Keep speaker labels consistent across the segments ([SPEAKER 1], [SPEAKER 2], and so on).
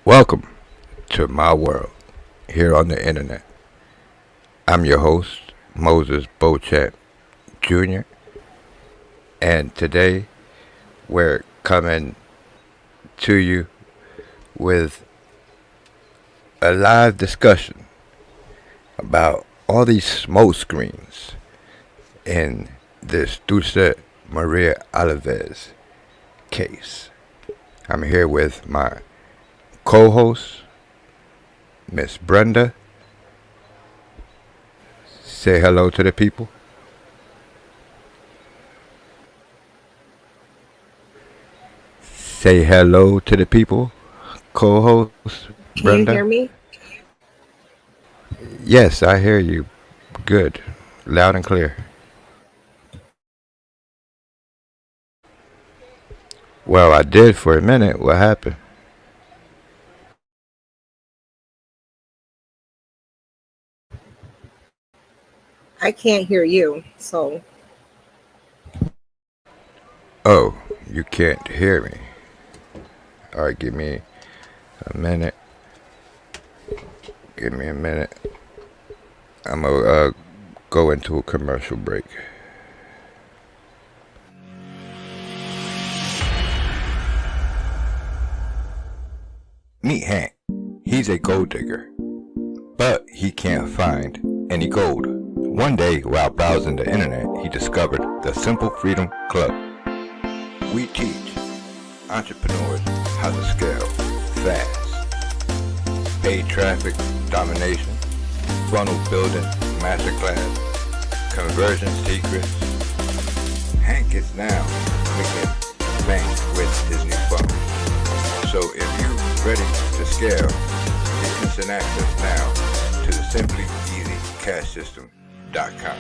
[SPEAKER 1] Welcome to my world here on the internet. I'm your host, Moises Beauchamp Jr., and today we're coming to you with a live discussion about all these smoke screens in this Dulce Maria Alavez case. I'm here with my co-host, Miss Brenda. Say hello to the people. Say hello to the people, co-host
[SPEAKER 2] Can you hear
[SPEAKER 1] Brenda.
[SPEAKER 2] me?
[SPEAKER 1] Yes, I hear you. Good. Loud and clear. Well, I did for a minute. What happened?
[SPEAKER 2] I can't hear you. So
[SPEAKER 1] Oh, you can't hear me. All right, give me a minute. Give me a minute. I'm going to go into a commercial break. Meet Hank. He's a gold digger, but he can't find any gold. One day, while browsing the internet, he discovered the Simple Freedom Club. We teach entrepreneurs how to scale fast, paid traffic domination, funnel building masterclass, conversion secrets. Hank is now making bank with his new funnel. So if you're ready to scale, get instant access now to the simplyeasycashsystem.com.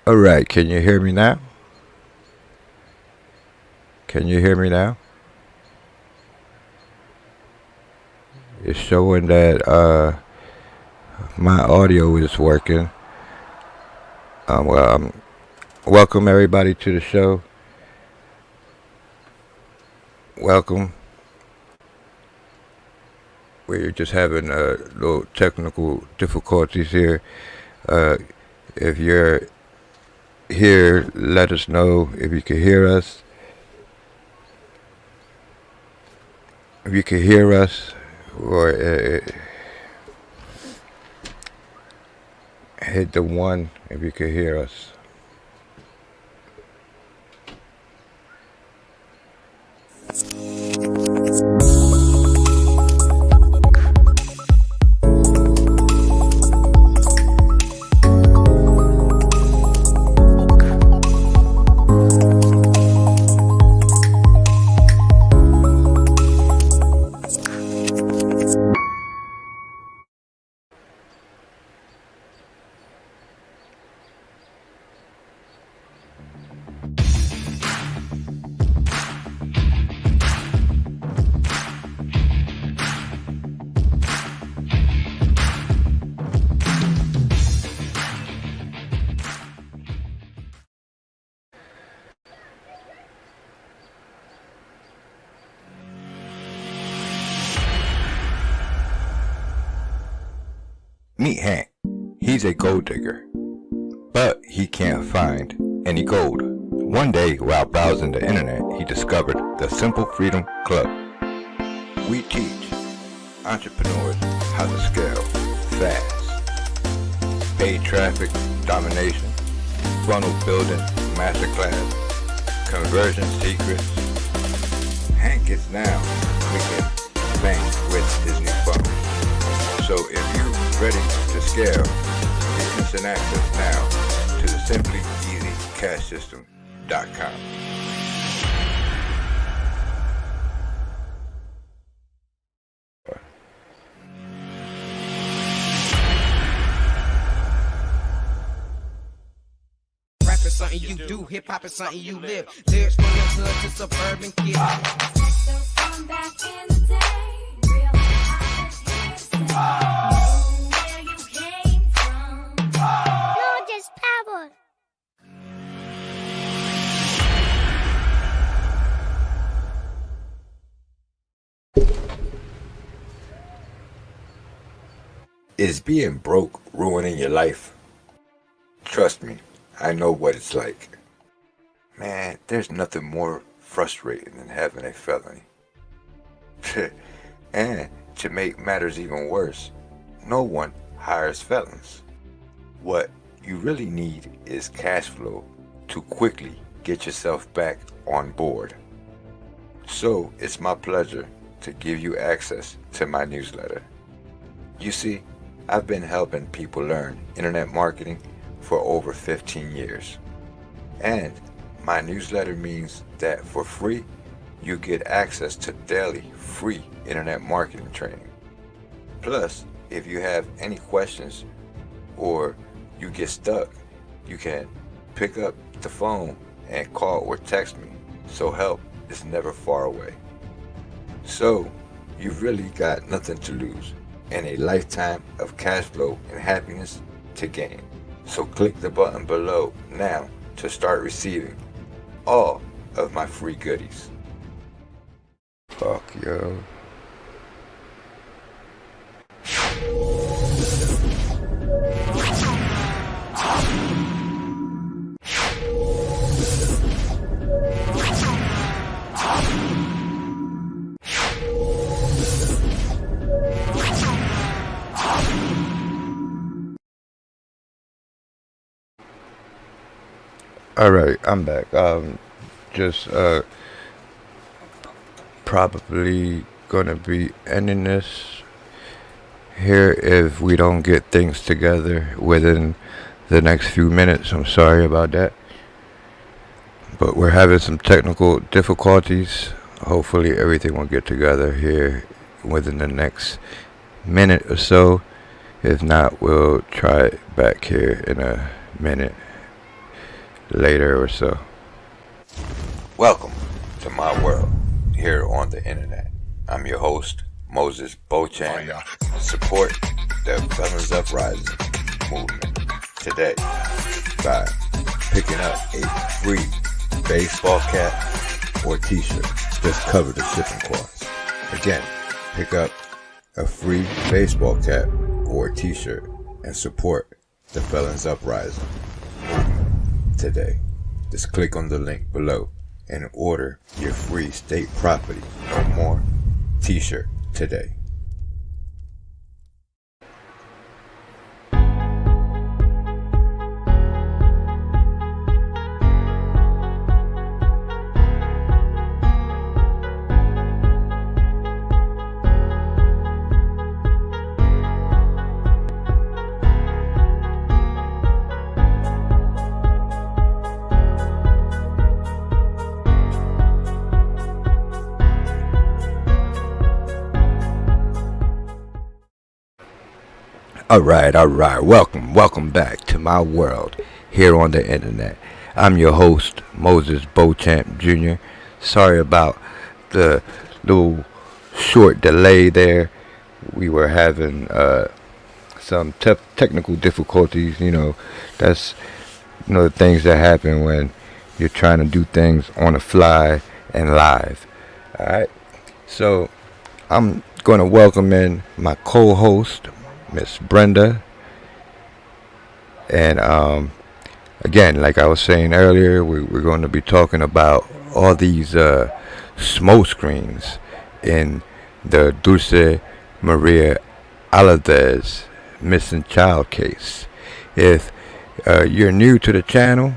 [SPEAKER 1] All right, can you hear me now? Can you hear me now? It's showing that my audio is working. Welcome everybody to the show. Welcome. We're just having a little technical difficulties here. If you're here, let us know if you can hear us. If you can hear us, or hit the 1 if you can hear us. Meet Hank. He's a gold digger, but he can't find any gold. One day, while browsing the internet, he discovered the Simple Freedom Club. We teach entrepreneurs how to scale fast, paid traffic domination, funnel building masterclass, conversion secrets. Hank is now making bank with his new funnel. So if you're ready to scale, get instant access now to the simplyeasycashsystem.com.
[SPEAKER 3] Rap is something you do, hip hop is something you live. Lyrics from the hood to suburban kids. Back in the day, real
[SPEAKER 1] Is being broke ruining your life? Trust me, I know what it's like. Man, there's nothing more frustrating than having a felony. And to make matters even worse, no one hires felons. What you really need is cash flow to quickly get yourself back on board. So it's my pleasure to give you access to my newsletter. You see, I've been helping people learn internet marketing for over 15 years. And my newsletter means that for free, you get access to daily free internet marketing training. Plus, if you have any questions or you get stuck, you can pick up the phone and call or text me, so help is never far away. So, you've really got nothing to lose and a lifetime of cash flow and happiness to gain. So click the button below now to start receiving all of my free goodies. Fuck yo. All right, I'm back. Just probably gonna be ending this here if we don't get things together within the next few minutes. I'm sorry about that, but we're having some technical difficulties. Hopefully, everything will get together here within the next minute or so. If not, we'll try it back here in a minute later or so. Welcome to my world here on the internet. I'm your host, Moises Beauchamp. Support the Felons Uprising Movement today by picking up a free baseball cap or t-shirt. Just cover the shipping costs. Again, pick up a free baseball cap or t-shirt and support the Felons Uprising Movement today. Just click on the link below and order your free state property no more t-shirt today. Alright, welcome back to my world here on the internet. I'm your host, Moises Beauchamp Jr. Sorry about the little short delay there. We were having some technical difficulties, that's the things that happen when you're trying to do things on the fly and live. Alright, so I'm going to welcome in my co-host, Miss Brenda, and again, like I was saying earlier, we're going to be talking about all these smoke screens in the Dulce Maria Alavez missing child case. If you're new to the channel,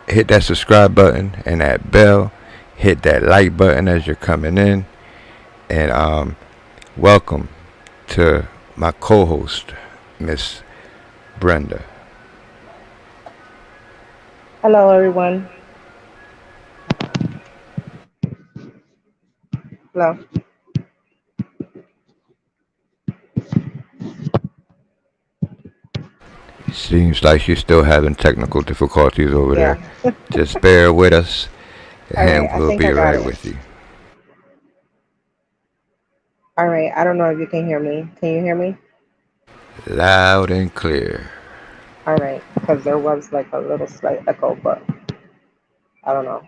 [SPEAKER 1] hit that subscribe button and that bell. Hit that like button as you're coming in, and welcome to my co-host, Miss Brenda.
[SPEAKER 2] Hello, everyone. Hello.
[SPEAKER 1] Seems like you're still having technical difficulties over
[SPEAKER 2] Yeah.
[SPEAKER 1] there. Just bear with us,
[SPEAKER 2] All
[SPEAKER 1] and
[SPEAKER 2] right. I
[SPEAKER 1] we'll
[SPEAKER 2] think
[SPEAKER 1] be
[SPEAKER 2] I got
[SPEAKER 1] right
[SPEAKER 2] it.
[SPEAKER 1] with you.
[SPEAKER 2] All right. I don't know if you can hear me. Can you hear me?
[SPEAKER 1] Loud and clear.
[SPEAKER 2] All right. Because there was like a little slight echo, but I don't know.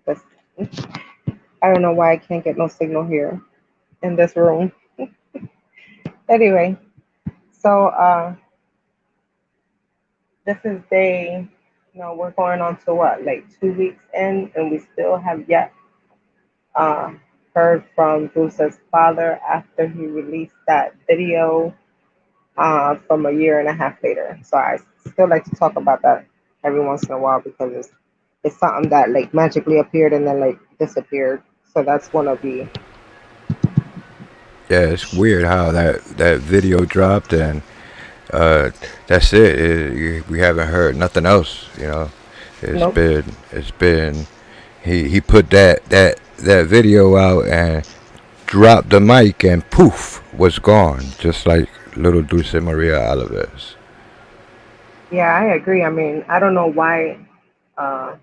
[SPEAKER 2] That's, I don't know why I can't get no signal here in this room. Anyway, So this is day, we're going on to what, like 2 weeks in, and we still have yet uh, heard from Dulce's father after he released that video from a year and a half later. So I still like to talk about that every once in a while because it's something that like magically appeared and then like disappeared. So that's one of the
[SPEAKER 1] Yeah, it's weird how that video dropped and uh, that's it. We haven't heard nothing else. You know,
[SPEAKER 2] nope.
[SPEAKER 1] it's been he put that video out and dropped the mic and poof was gone, just like little Dulce Maria Alavez.
[SPEAKER 2] Yeah, I agree. I mean, I don't know why uh,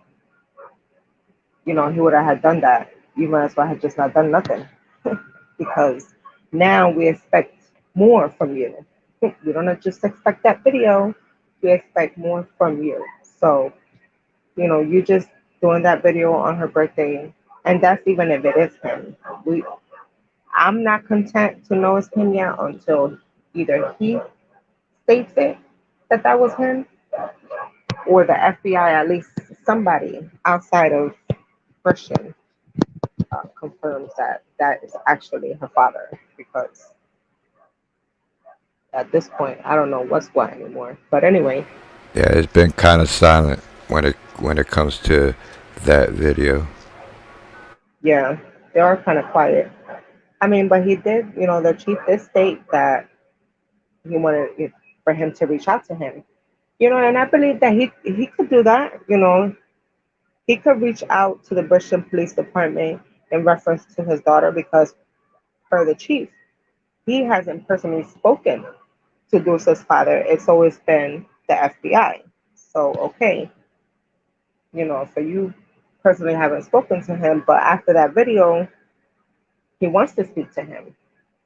[SPEAKER 2] he would have had done that. You might as well have just not done nothing. Because now we expect more from you. We don't just expect that video. We expect more from you. So, you just doing that video on her birthday, and that's even if it is him. We, I'm not content to know it's him yet until either he states it that that was him, or the FBI, at least somebody outside of Christian, confirms that that is actually her father. Because at this point, I don't know what's what anymore. But anyway,
[SPEAKER 1] Yeah, it's been kind of silent when it comes to that video.
[SPEAKER 2] yeah, they are kind of quiet. I mean, but he did, the chief did state that he wanted for him to reach out to him. And I believe that he could do that. He could reach out to the Bristol Police Department in reference to his daughter because, per the chief, he hasn't personally spoken to Dulce's father. It's always been the FBI. So, okay, so you personally haven't spoken to him, but after that video, he wants to speak to him.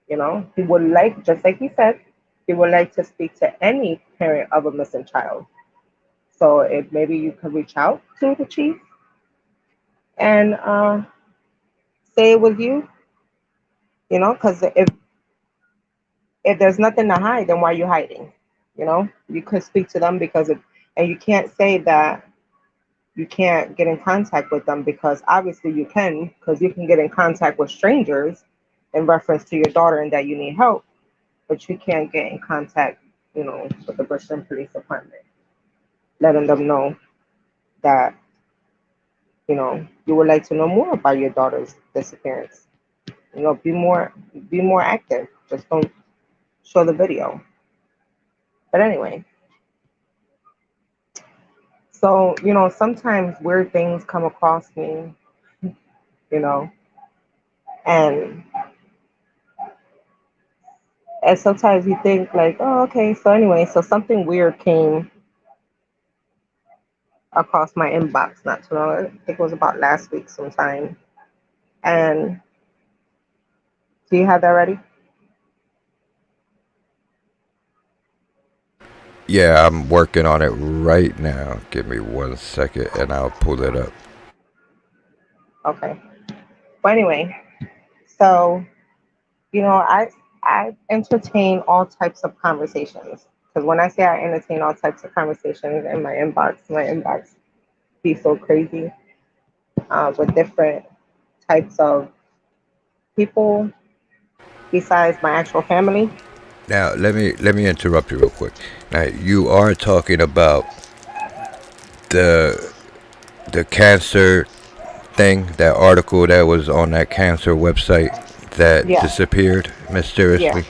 [SPEAKER 2] He would like, just like he said, he would like to speak to any parent of a missing child. So if maybe you could reach out to the chief and say it was you, because if there's nothing to hide, then why are you hiding? You could speak to them and you can't say that you can't get in contact with them because obviously you can, because you can get in contact with strangers in reference to your daughter and that you need help, but you can't get in contact, with the Bristol Police Department, letting them know that, you would like to know more about your daughter's disappearance. Be more active. Just don't show the video. But anyway, so, sometimes weird things come across me, you know, and and sometimes you think like, oh, okay, so anyway, so something weird came across my inbox not too long. I think it was about last week sometime. And do you have that ready?
[SPEAKER 1] Yeah, I'm working on it right now. Give me 1 second and I'll pull it up.
[SPEAKER 2] Okay. But anyway, so I entertain all types of conversations. Because when I say I entertain all types of conversations in my inbox be so crazy, with different types of people besides my actual family.
[SPEAKER 1] Now, let me interrupt you real quick. Now, you are talking about the the cancer thing, that article that was on that cancer website that
[SPEAKER 2] Yeah,
[SPEAKER 1] disappeared
[SPEAKER 2] yeah.
[SPEAKER 1] mysteriously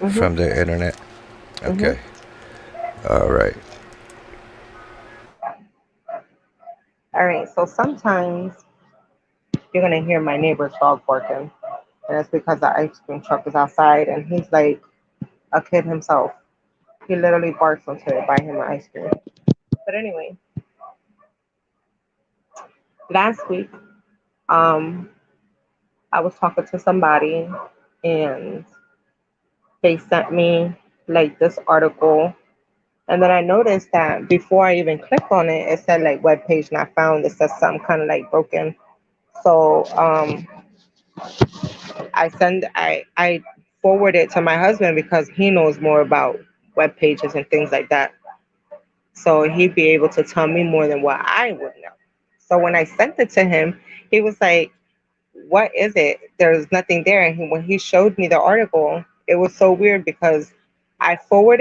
[SPEAKER 2] Mhm,
[SPEAKER 1] from the internet.
[SPEAKER 2] mhm.
[SPEAKER 1] Okay. All right.
[SPEAKER 2] All right. So sometimes you're gonna hear my neighbor's dog barking, and it's because the ice cream truck is outside, and he's like a kid himself. He literally barks until I buy him an ice cream. But anyway, last week, um, I was talking to somebody, and they sent me like this article. And then I noticed that before I even clicked on it, it said like web page not found. It says something kind of like broken. So I forward it to my husband because he knows more about web pages and things like that. So he'd be able to tell me more than what I would know. So when I sent it to him, he was like, "What is it? There's nothing there." And when he showed me the article, it was so weird because I forward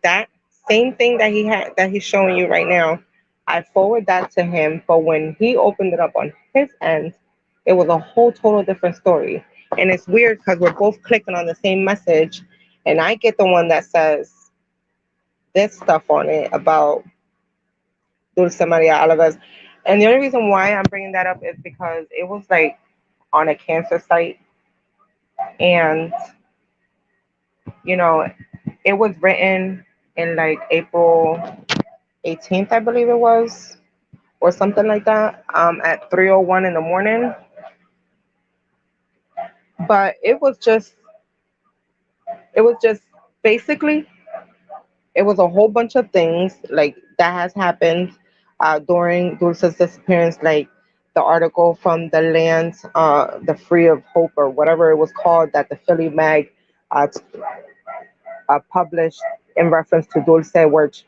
[SPEAKER 2] that same thing that he had that he's showing you right now. I forward that to him, but when he opened it up on his end, it was a whole total different story. And it's weird because we're both clicking on the same message, and I get the one that says this stuff on it about Dulce Maria Alavez. And the only reason why I'm bringing that up is because it was like on a cancer site, and you know, it was written in like April 18th, I believe it was, or something like that, at 3:01 in the morning. But it was just basically, it was a whole bunch of things like that has happened during Dulce's disappearance, like the article from the land, the Free of Hope or whatever it was called, that the Philly Mag uh, published in reference to Dulce, which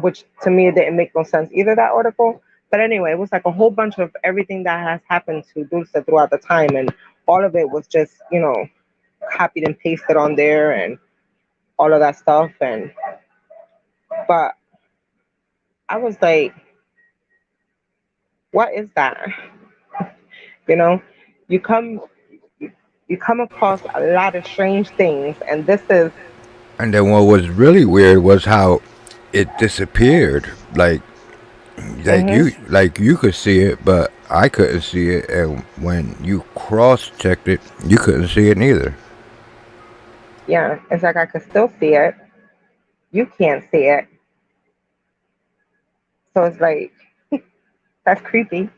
[SPEAKER 2] which to me didn't make no sense either, that article. But anyway, it was like a whole bunch of everything that has happened to Dulce throughout the time, and all of it was just copied and pasted on there and all of that stuff. And but I was like, what is that? You know, you come you come across a lot of strange things, and this is
[SPEAKER 1] And then what was really weird was how it disappeared.
[SPEAKER 2] hmm
[SPEAKER 1] Like you could see it, but I couldn't see it. And when you cross checked it, you couldn't see it neither.
[SPEAKER 2] yeah, it's like I could still see it. You can't see it. So it's like, that's creepy.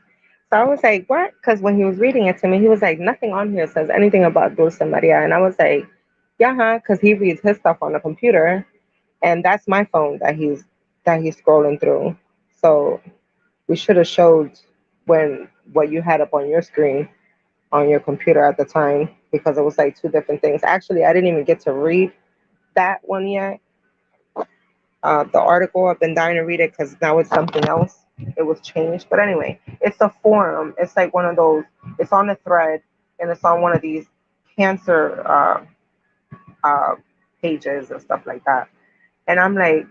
[SPEAKER 2] So I was like, what? Because when he was reading it to me, he was like, nothing on here says anything about Dulce Maria. And I was like, yeah, huh? Because he reads his stuff on the computer, and that's my phone that he's scrolling through. So we should have showed when what you had up on your screen on your computer at the time, because it was like two different things. Actually, I didn't even get to read that one yet. The article, I've been dying to read it because now it's something else. It was changed. But anyway, it's a forum. It's like one of those, it's on a thread, and it's on one of these cancer uh, pages and stuff like that. And I'm like,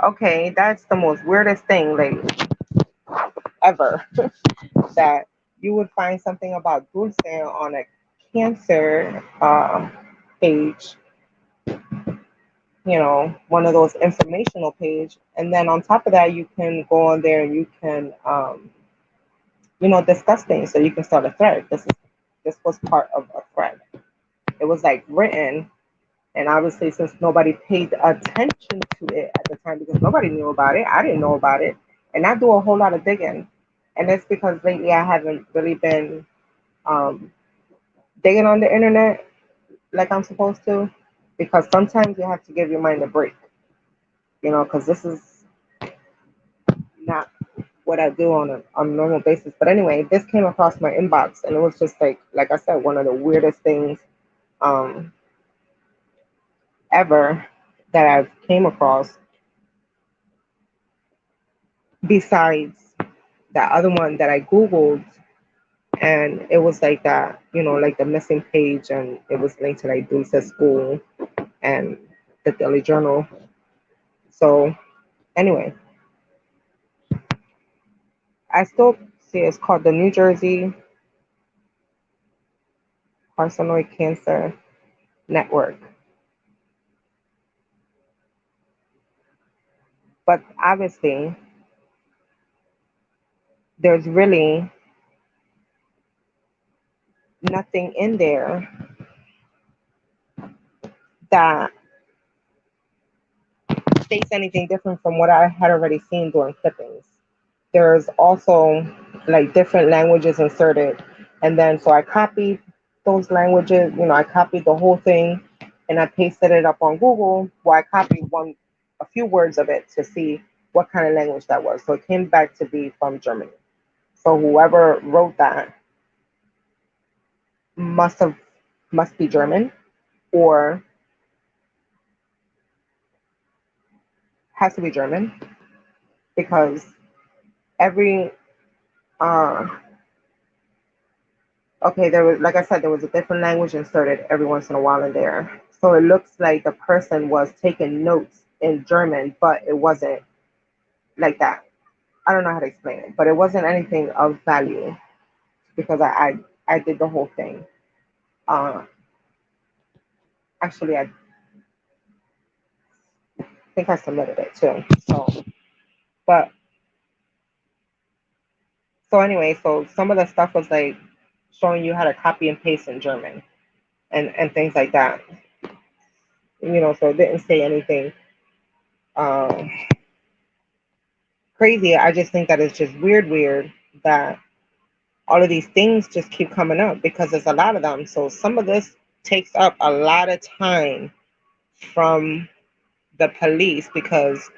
[SPEAKER 2] okay, that's the most weirdest thing like ever, that you would find something about Dulce on a cancer page, one of those informational page. And then on top of that, you can go on there and you can, discuss things. So you can start a thread. This was part of a thread. It was like written, and obviously since nobody paid attention to it at the time because nobody knew about it, I didn't know about it, and I do a whole lot of digging. And it's because lately I haven't really been um, digging on the internet like I'm supposed to, because sometimes you have to give your mind a break, because this is not what I do on a normal basis. But anyway, this came across my inbox, and it was just like I said, one of the weirdest things um, ever that I've came across. Besides that other one that I googled, and it was like that, like the missing page, and it was linked to like Dulce's school and the Daily Journal. So anyway, I still see it's called the New Jersey Carcinoid Cancer Network. But obviously, there's really nothing in there that states anything different from what I had already seen during clippings. There's also like different languages inserted. And then so I copied those languages, I copied the whole thing and I pasted it up on Google. Well, I copied a few words of it to see what kind of language that was. So it came back to be from Germany. So whoever wrote that must have must be German, or has to be German because every uh okay, there was, like I said, there was a different language inserted every once in a while in there. So it looks like the person was taking notes in German, but it wasn't like that. I don't know how to explain it, but it wasn't anything of value because I did the whole thing. Uh, Actually, I think I submitted it too. But so anyway, so some of the stuff was like showing you how to copy and paste in German and things like that. So it didn't say anything um, crazy. I just think that it's just weird that all of these things just keep coming up because there's a lot of them. So some of this takes up a lot of time from the police because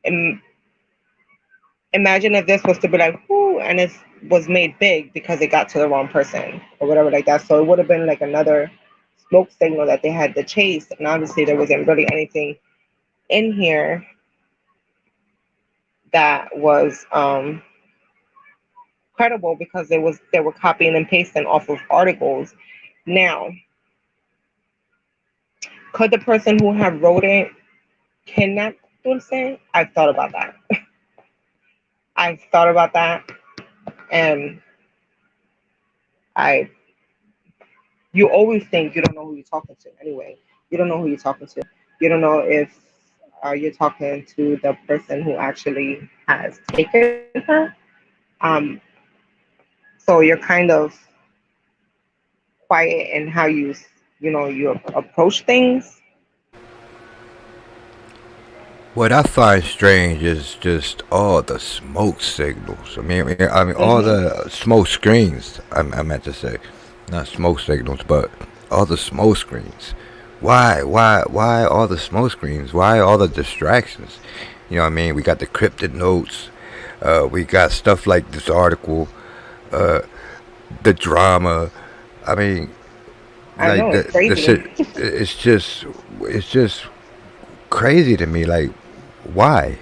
[SPEAKER 2] im- imagine if this was to be like, whoo, and it was made big because it got to the wrong person or whatever like that. So it would have been like another smoke signal that they had to chase. And obviously there wasn't really anything in here that was credible because they were copying and pasting off of articles. Now, could the person who have wrote it kidnap Dulce? I've thought about that. I've thought about that, and I you always think you don't know who you're talking to. Anyway, you don't know who you're talking to. You don't know if you're talking to the person who actually has taken her. Um, so you're kind of quiet in how you approach things.
[SPEAKER 1] What I find strange is just all the smoke signals. I mean, all
[SPEAKER 2] Hmm.
[SPEAKER 1] the smoke screens. I meant to say, not smoke signals, but all the smoke screens. Why all the smoke screens? Why all the distractions? You know what I mean? We got the cryptic notes. We got stuff like this article. Uh, the drama. I mean,
[SPEAKER 2] I
[SPEAKER 1] like
[SPEAKER 2] know it's
[SPEAKER 1] the
[SPEAKER 2] crazy.
[SPEAKER 1] shit. It's just crazy to me. Like, why?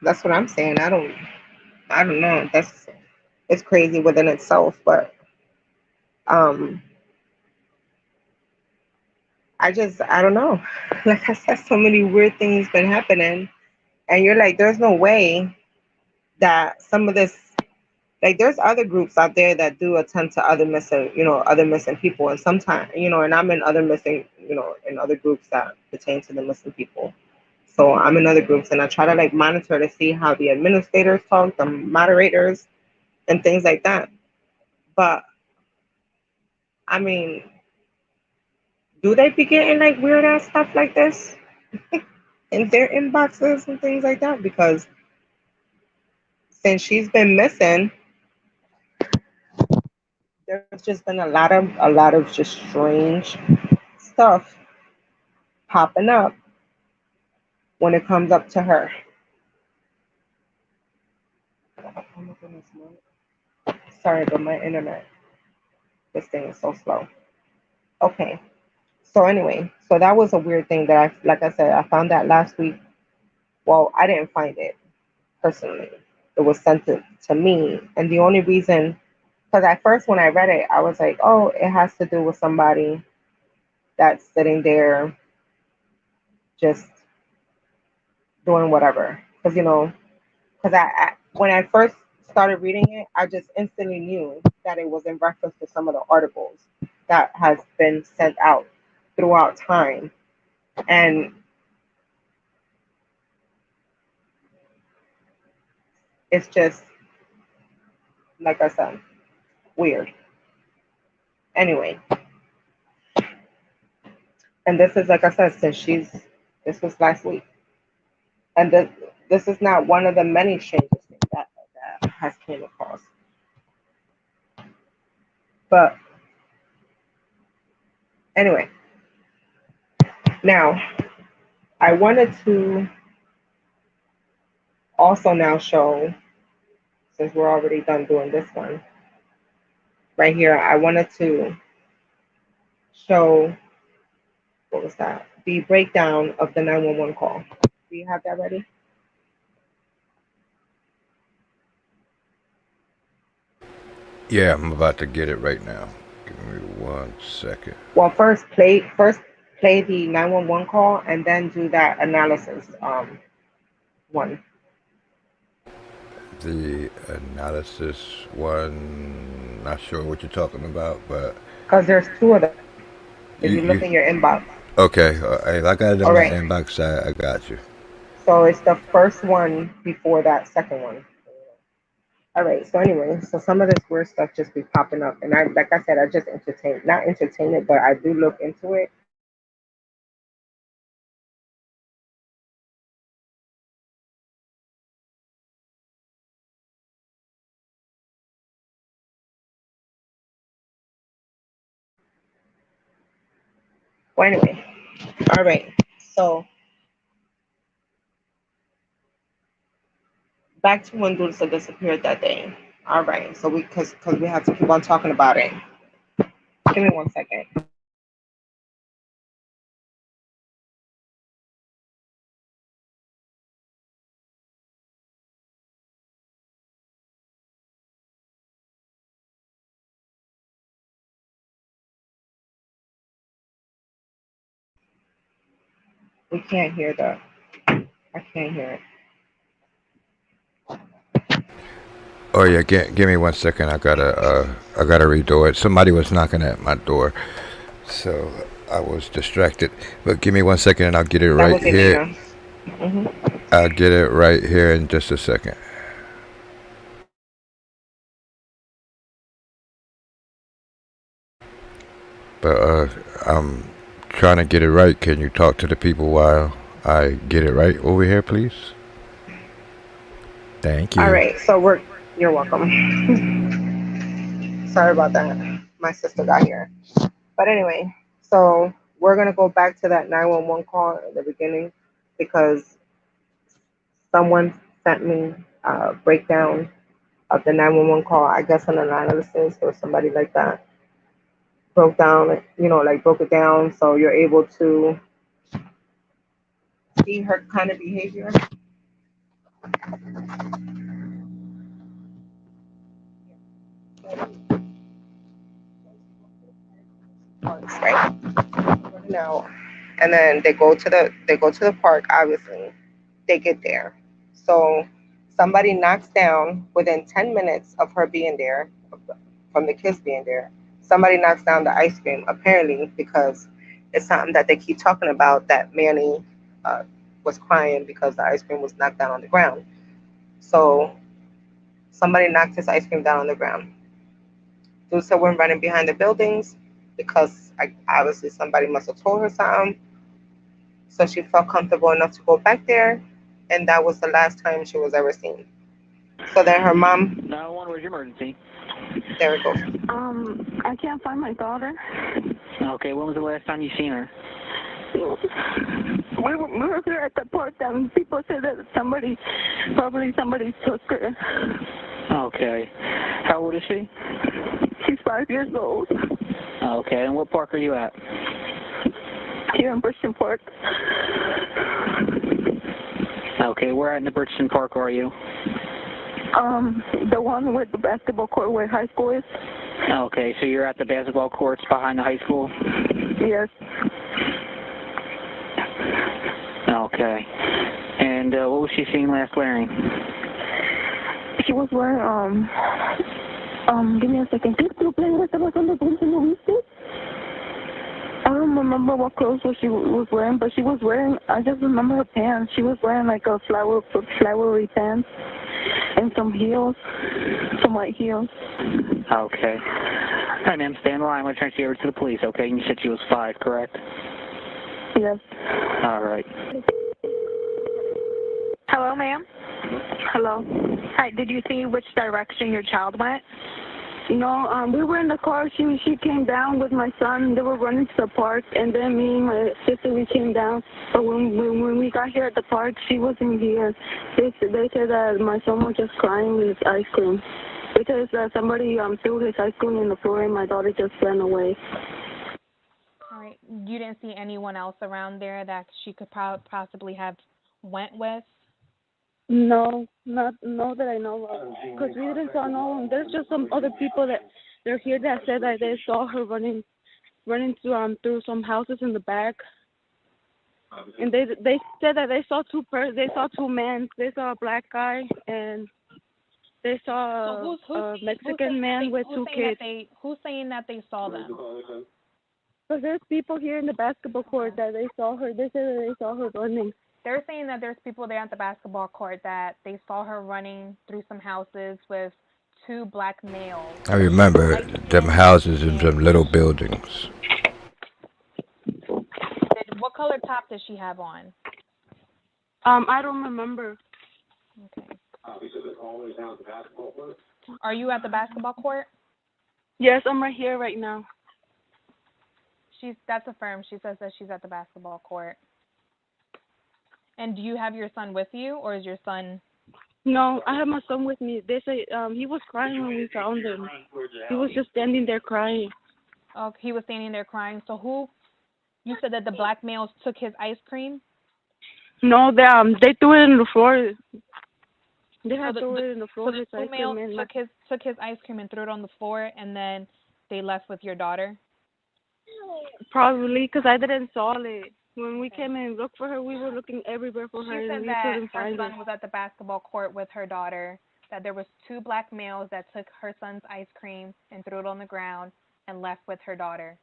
[SPEAKER 2] That's what I'm saying. I don't know. It's crazy within itself, but um I don't know. Like I said, so many weird things been happening, and you're like, there's no way that some of this, like, there's other groups out there that do attend to other missing people, and sometimes, and I'm in other missing, in other groups that pertain to the missing people. So I'm in other groups, and I try to like monitor to see how the administrators talk, the moderators, and things like that. But I mean, do they be getting like weird ass stuff like this in their inboxes and things like that? Because since she's been missing, there's just been a lot of just strange stuff popping up when it comes up to her. Oh my goodness, sorry, but my internet, this thing is so slow. Okay, so anyway, so that was a weird thing that like I said, I found that last week. Well, I didn't find it personally. It was sent to me, and the only reason, because at first when I read it, I was like, oh, it has to do with somebody that's sitting there just doing whatever. Because when I first started reading it, I just instantly knew that it was in reference to some of the articles that has been sent out throughout time, and it's just like I said, weird. Anyway, and this is like I said, this was last week, and this is not one of the many changes that has came across. But anyway, now I wanted to also now show, since we're already done doing this one right here, I wanted to show, what was that? the breakdown of the 911 call. Do you have that ready?
[SPEAKER 1] Yeah, I'm about to get it right now. Give me 1 second.
[SPEAKER 2] Well, first play the 911 call and then do that analysis one.
[SPEAKER 1] The analysis one, not sure what you're talking about, but
[SPEAKER 2] Because there's two of them. If you look
[SPEAKER 1] you
[SPEAKER 2] in your inbox.
[SPEAKER 1] okay? I got it in
[SPEAKER 2] All
[SPEAKER 1] my
[SPEAKER 2] right.
[SPEAKER 1] inbox. I got you.
[SPEAKER 2] So it's the first one before that second one. All right. So anyway, so some of this weird stuff just be popping up, and like I said, I just not entertain it, but I do look into it. Well, anyway, all right. So back to when Dulce disappeared that day. All right. So because we have to keep on talking about it. Give me 1 second. We can't hear the. I can't hear it.
[SPEAKER 1] Oh yeah, give me 1 second. I gotta redo it. Somebody was knocking at my door, so I was distracted. But give me 1 second, and I'll get it
[SPEAKER 2] That
[SPEAKER 1] right
[SPEAKER 2] was
[SPEAKER 1] here.
[SPEAKER 2] Elena. Hmm.
[SPEAKER 1] I'll get it right here in just a second. But I'm trying to get it right. Can you talk to the people while I get it right over here, please? Thank
[SPEAKER 2] All
[SPEAKER 1] you.
[SPEAKER 2] right. So You're welcome. Sorry about that. My sister got here. But anyway, so we're gonna go back to that 911 call at the beginning because someone sent me a breakdown of the 911 call. I guess an analysis or somebody like that broke down, like broke it down, so you're able to see her kind of behavior. Right now, and then they go to the park. Obviously, they get there. So somebody knocks down within 10 minutes of her being there, from the kids being there. Somebody knocks down the ice cream, apparently because it's something that they keep talking about, that Manny uh, was crying because the ice cream was knocked down on the ground. So somebody knocked his ice cream down on the ground. Dulce went running behind the buildings because obviously somebody must have told her something. So she felt comfortable enough to go back there, and that was the last time she was ever seen. So then her mom.
[SPEAKER 4] 911, where's your emergency?
[SPEAKER 2] There it goes.
[SPEAKER 5] I can't find my daughter.
[SPEAKER 4] Okay, when was the last time you seen her?
[SPEAKER 5] We were here at the park, and people said that probably somebody took her.
[SPEAKER 4] Okay. How old is she?
[SPEAKER 5] She's 5 years old.
[SPEAKER 4] Okay, and what park are you at?
[SPEAKER 5] Here in Bridgeton Park.
[SPEAKER 4] Okay, where at in the Bridgeton Park are you?
[SPEAKER 5] The one with the basketball court where high school is.
[SPEAKER 4] Okay, so you're at the basketball courts behind the high school?
[SPEAKER 5] Yes.
[SPEAKER 4] Okay. And what was she seen last wearing?
[SPEAKER 5] She was wearing, give me a second. I don't remember what clothes she was wearing, but she was wearing, I just remember her pants. She was wearing like a flowery pants and some heels, some white heels.
[SPEAKER 4] Okay. All right, ma'am, stay on the line. I'm going to transfer you over to the police, okay? And you said she was 5, correct?
[SPEAKER 5] Yes.
[SPEAKER 4] All right.
[SPEAKER 6] Hello, ma'am.
[SPEAKER 5] Hello.
[SPEAKER 6] Hi, did you see which direction your child went?
[SPEAKER 5] No, we were in the car. She came down with my son. They were running to the park, and then me and my sister, we came down. But when we got here at the park, she wasn't here. They said that my son was just crying with his ice cream because somebody threw his ice cream in the floor, and my daughter just ran away.
[SPEAKER 6] All right.
[SPEAKER 7] You didn't see anyone else around there that she could possibly have went with?
[SPEAKER 5] No, no that I know of. Because we didn't saw no one. There's just some other people that they're here that said that they saw her running through some houses in the back. And they said that they saw two men. They saw a black guy and they saw a Mexican man with two kids.
[SPEAKER 7] Who's saying that they saw them?
[SPEAKER 5] Because there's people here in the basketball court that they saw her. They said that they saw her running.
[SPEAKER 7] They're saying that there's people there at the basketball court that they saw her running through some houses with two black males.
[SPEAKER 1] I remember them houses and them little buildings.
[SPEAKER 7] What color top does she have on?
[SPEAKER 5] I don't remember.
[SPEAKER 7] Okay. Are you at the basketball court?
[SPEAKER 5] Yes, I'm right here right now.
[SPEAKER 7] That's affirmed. She says that she's at the basketball court. And do you have your son with you, or is your son?
[SPEAKER 5] No, I have my son with me. They say he was crying when we found him. He was just standing there crying.
[SPEAKER 7] Oh, he was standing there crying. So who? You said that the black males took his ice cream?
[SPEAKER 5] No, they threw it in the floor. They had threw it in the floor.
[SPEAKER 7] So the two males took his ice cream and threw it on the floor, and then they left with your daughter?
[SPEAKER 5] Probably, because I didn't saw it. When we came and looked for her, we were looking everywhere for her, and we couldn't find her.
[SPEAKER 7] She said that her son was at the basketball court with her daughter, that there was two black males that took her son's ice cream and threw it on the ground and left with her daughter.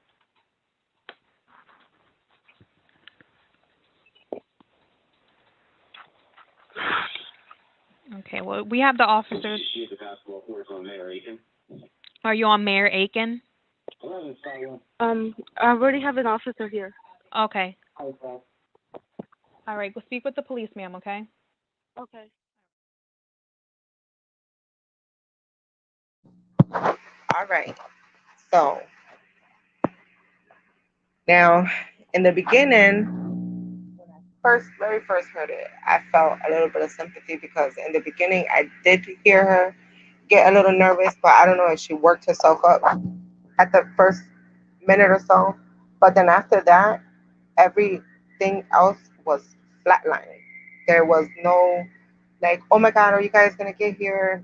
[SPEAKER 7] Okay, well, we have the officers. Are you on Mayor Aiken?
[SPEAKER 5] I already have an officer here.
[SPEAKER 7] Okay. All right, go speak with the police, ma'am, okay?
[SPEAKER 5] Okay.
[SPEAKER 2] All right. So now, in the beginning, when I very first heard it, I felt a little bit of sympathy because in the beginning I did hear her get a little nervous, but I don't know if she worked herself up at the first minute or so. But then after that, everything else was flatlining. There was no like, oh my God, are you guys gonna get here?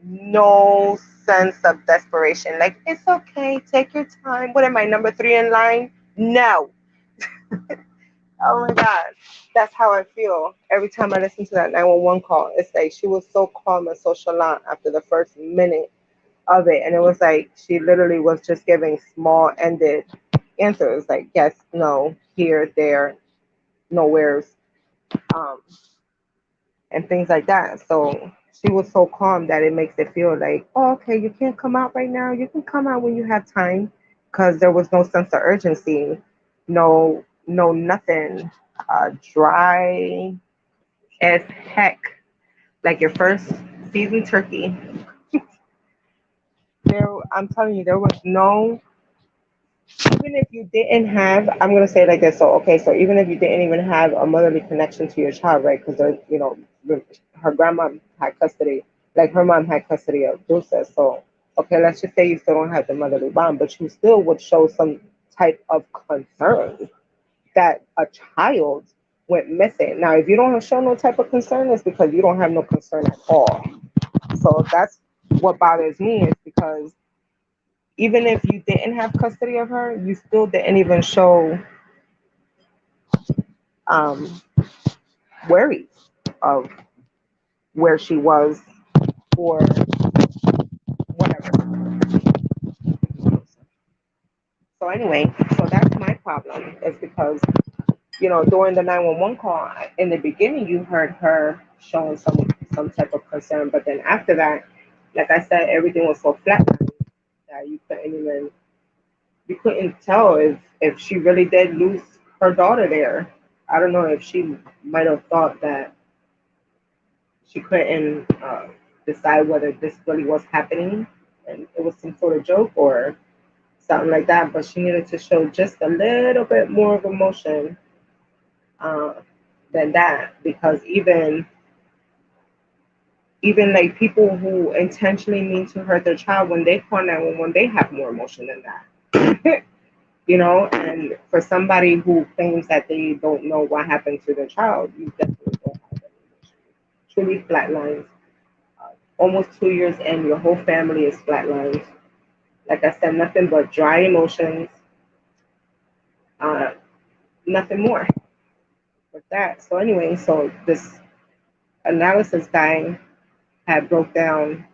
[SPEAKER 2] No sense of desperation. Like, it's okay, take your time. What am I, number 3 in line? No. Oh my God. That's how I feel every time I listen to that 911 call. It's like she was so calm and so chalant after the first minute of it. And it was like she literally was just giving small ended answers like yes, no, here, there, nowheres, and things like that. So she was so calm that it makes it feel like, oh, okay, you can't come out right now. You can come out when you have time, because there was no sense of urgency, no, nothing. Dry as heck, like your first season turkey. I'm telling you, there was no. Even if you didn't have, I'm gonna say it like this. So okay, so even if you didn't even have a motherly connection to your child, right? Because her grandma had custody, like her mom had custody of Dulce. So okay, let's just say you still don't have the motherly bond, but you still would show some type of concern that a child went missing. Now, if you don't show no type of concern, it's because you don't have no concern at all. So that's what bothers me, is because even if you didn't have custody of her, you still didn't even show um, worries of where she was or whatever. So anyway, so that's my problem, is because during the 911 call in the beginning, you heard her showing some type of concern, but then after that, like I said, everything was so flat that you couldn't tell if she really did lose her daughter there. I don't know if she might have thought that she couldn't decide whether this really was happening and it was some sort of joke or something like that. But she needed to show just a little bit more of emotion uh, than that, because even like people who intentionally mean to hurt their child, when they call 911, they have more emotion than that. And for somebody who claims that they don't know what happened to their child, you definitely don't have any history. Truly flatlined. Almost 2 years in, your whole family is flatlined. Like I said, nothing but dry emotions, uh, nothing more with that. So anyway, so this analysis guy had broke down,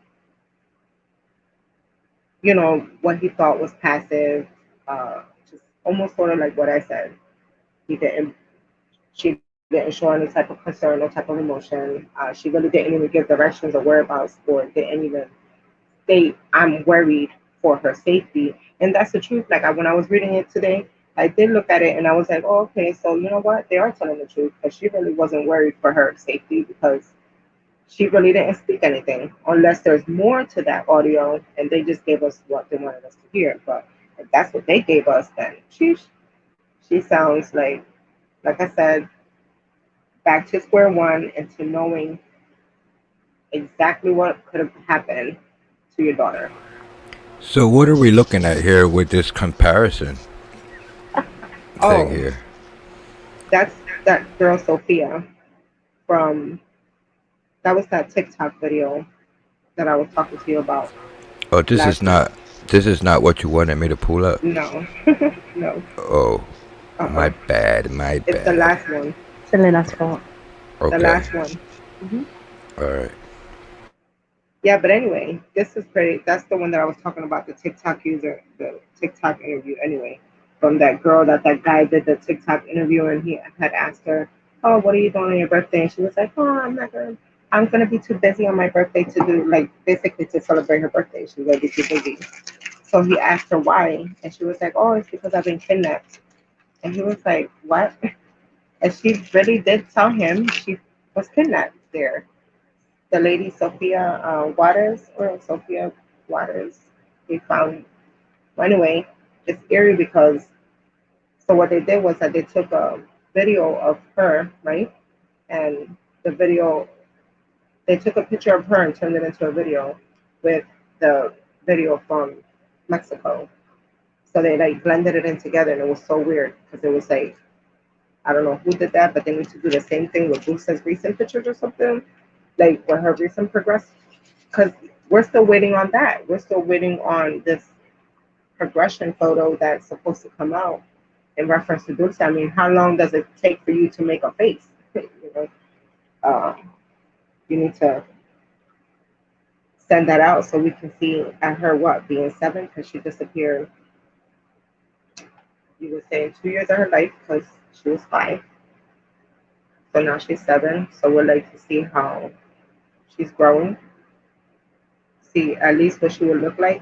[SPEAKER 2] what he thought was passive, just almost sort of like what I said. He didn't, she didn't show any type of concern, no type of emotion. She really didn't even give directions or whereabouts, or didn't even state, I'm worried for her safety. And that's the truth. Like when I was reading it today, I did look at it and I was like, oh, okay, so you know what? They are telling the truth because she really wasn't worried for her safety because she really didn't speak anything unless there's more to that audio and they just gave us what they wanted us to hear. But if that's what they gave us, then she sounds like I said, back to square one into knowing exactly what could have happened to your daughter.
[SPEAKER 1] So what are we looking at here with this comparison thing
[SPEAKER 2] Oh,
[SPEAKER 1] here?
[SPEAKER 2] that's that girl Sophia from that was that TikTok video that I was talking to you about
[SPEAKER 1] Oh, this is
[SPEAKER 2] last night.
[SPEAKER 1] not what you wanted me to pull up.
[SPEAKER 2] No, no,
[SPEAKER 1] Oh, my
[SPEAKER 2] uh-uh.
[SPEAKER 1] bad, my
[SPEAKER 2] It's the
[SPEAKER 1] bad.
[SPEAKER 2] last one.
[SPEAKER 8] Selena's fault.
[SPEAKER 2] The
[SPEAKER 1] Okay,
[SPEAKER 2] last one. Hmm.
[SPEAKER 1] all right.
[SPEAKER 2] Yeah, but anyway, this is pretty. That's the one that I was talking about. The TikTok user, the TikTok interview. Anyway, from that girl that guy did the TikTok interview, and he had asked her, "Oh, what are you doing on your birthday?" And she was like, "Oh, I'm not gonna. I'm gonna be too busy on my birthday to do like basically to celebrate her birthday. She's gonna be too busy." So he asked her why, and she was like, "Oh, it's because I've been kidnapped." And he was like, "What?" And she really did tell him she was kidnapped there. The lady Sophia Waters or Sophia Waters, they found. Well, anyway, it's eerie because so what they did was that they took a video of her, right? And the video, they took a picture of her and turned it into a video with the video from Mexico. So they like blended it in together, and it was so weird because it was like I don't know who did that, but they need to do the same thing with Dulce's recent pictures or something, like with her recent progress. Because we're still waiting on that. We're still waiting on this progression photo that's supposed to come out in reference to Dulce. I mean, how long does it take for you to make a face? you know, uh, you need to send that out so we can see at her what being 7 because she disappeared. You would say in 2 years of her life because she was 5, so now she's 7. So we'd like to see how she's growing, see at least what she would look like,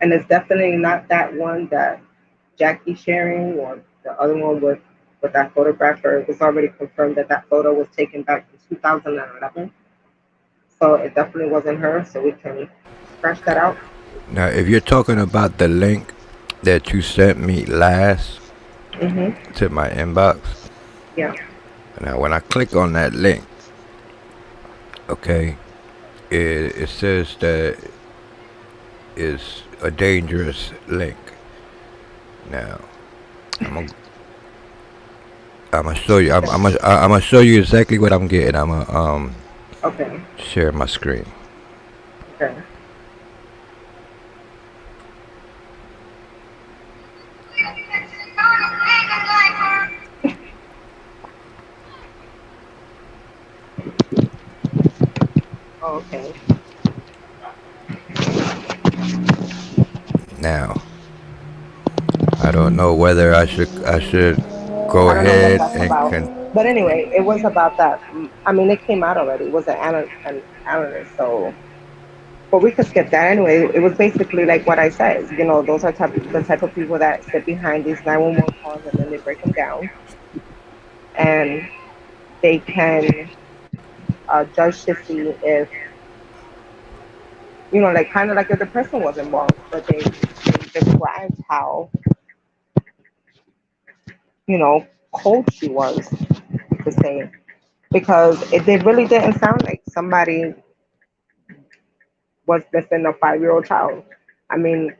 [SPEAKER 2] and it's definitely not that one that Jackie's sharing or the other one with that photographer. It was already confirmed that that photo was taken back in 2011, so it definitely wasn't her. So we can scratch that out.
[SPEAKER 1] Now, if you're talking about the link that you sent me last
[SPEAKER 2] Mhm.
[SPEAKER 1] to my inbox,
[SPEAKER 2] Yeah.
[SPEAKER 1] now when I click on that link, okay, it says that it's a dangerous link. Now, I'm gonna show you. I'm gonna show you exactly what I'm getting. I'm gonna
[SPEAKER 2] Okay.
[SPEAKER 1] share my screen.
[SPEAKER 2] Okay. Oh, okay.
[SPEAKER 1] Now, I don't know whether I should go
[SPEAKER 2] I don't know what
[SPEAKER 1] ahead
[SPEAKER 2] that's
[SPEAKER 1] and
[SPEAKER 2] about. But anyway, it was about that. I mean, it came out already. It was an analyst, so but we could skip that anyway. It was basically like what I said. Those are the type of people that sit behind these 911 calls and then they break them down, and they can judge to see if like kind of like if the person was involved, but they described how cold she was to say because they really didn't sound like somebody was missing a 5-year-old child. I mean,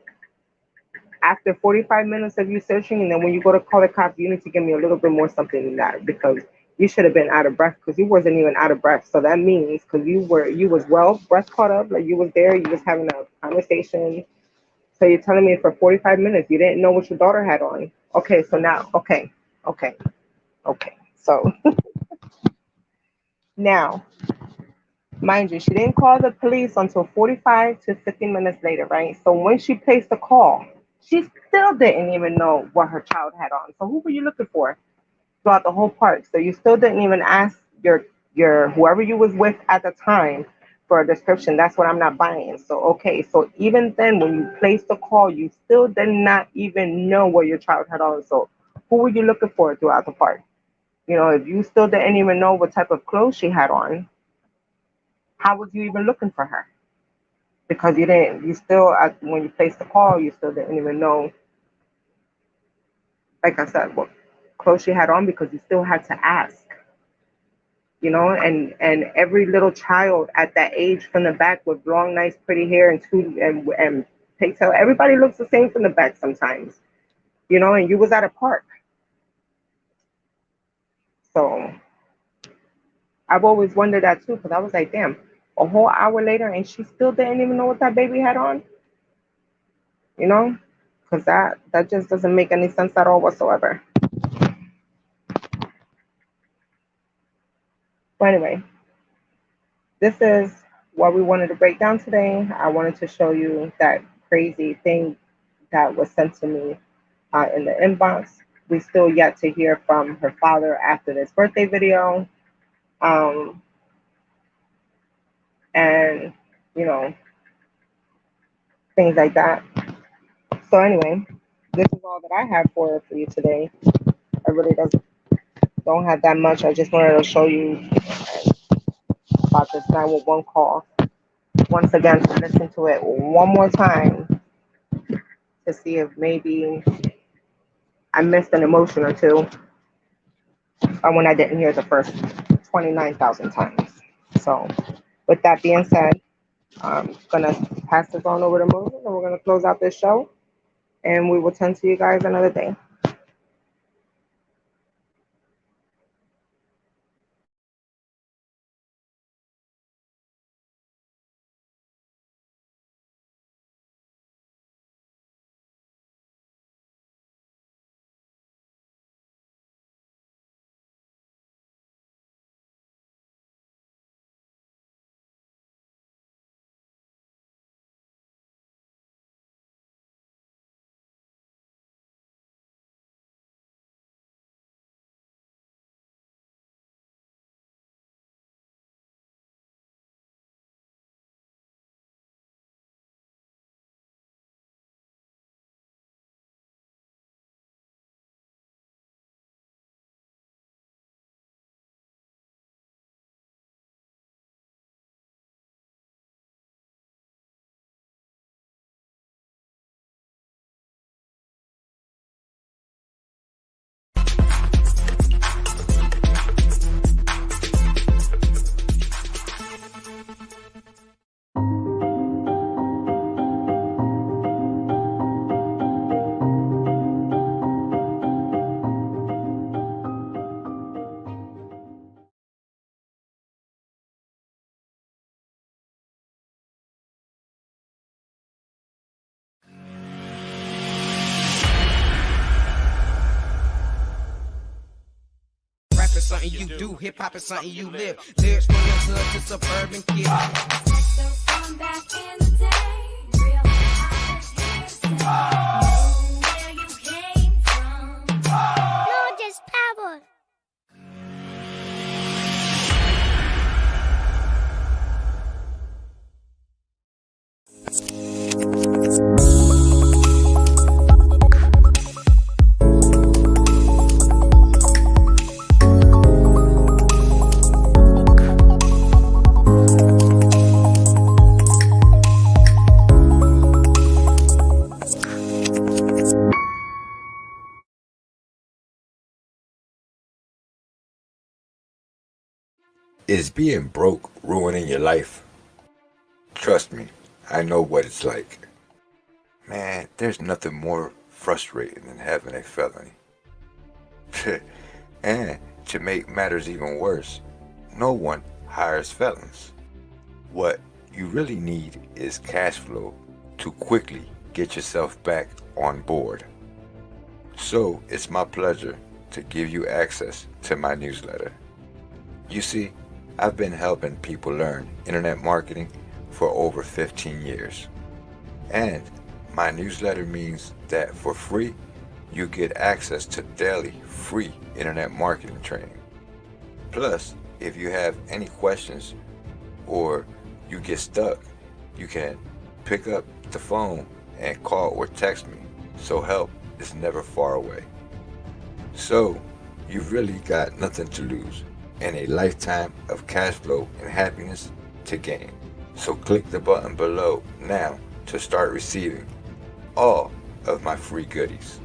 [SPEAKER 2] After 45 minutes of you searching, and then when you go to call the cops, you need to give me a little bit more something than that, because you should have been out of breath, because you wasn't even out of breath. So that means, because you was well breath caught up, like you was there, you was having a conversation. So you're telling me for 45 minutes you didn't know what your daughter had on. Okay, so now, okay, okay. So now, mind you, she didn't call the police until 45 to 50 minutes later, right? So when she placed the call, she still didn't even know what her child had on. So who were you looking for throughout the whole park? So you still didn't even ask your whoever you was with at the time for a description. That's what I'm not buying. So okay, so even then when you placed the call, you still did not even know what your child had on. So who were you looking for throughout the park? If you still didn't even know what type of clothes she had on, how was you even looking for her? Because you still, when you placed the call, you still didn't even know, like I said, what clothes she had on, because you still had to ask, and every little child at that age from the back with long, nice, pretty hair and pigtail, everybody looks the same from the back sometimes, and you was at a park. So I've always wondered that too, because I was like, damn, a whole hour later and she still didn't even know what that baby had on, you know? Because that just doesn't make any sense at all whatsoever. But anyway, this is what we wanted to break down today. I wanted to show you that crazy thing that was sent to me in the inbox. We still yet to hear from her father after this birthday video. And, things like that. So anyway, this is all that I have for you today. I really don't have that much. I just wanted to show you about this 911 call. Once again, to listen to it one more time to see if maybe I missed an emotion or two when I didn't hear the first 29,000 times. So with that being said, I'm going to pass this on over to Moses, and we're going to close out this show, and we will tend to you guys another day.
[SPEAKER 3] Rap is something you do, hip hop is something you live. Lyrics from the hood to suburban kid. Back in the day, real know where you came from. No, just power.
[SPEAKER 1] Is being broke ruining your life? Trust me, I know what it's like. Man, there's nothing more frustrating than having a felony. And to make matters even worse, no one hires felons. What you really need is cash flow to quickly get yourself back on board. So it's my pleasure to give you access to my newsletter. You see, I've been helping people learn internet marketing for over 15 years. And my newsletter means that for free, you get access to daily free internet marketing training. Plus, if you have any questions or you get stuck, you can pick up the phone and call or text me, so help is never far away. So, you've really got nothing to lose and a lifetime of cash flow and happiness to gain. So click the button below now to start receiving all of my free goodies.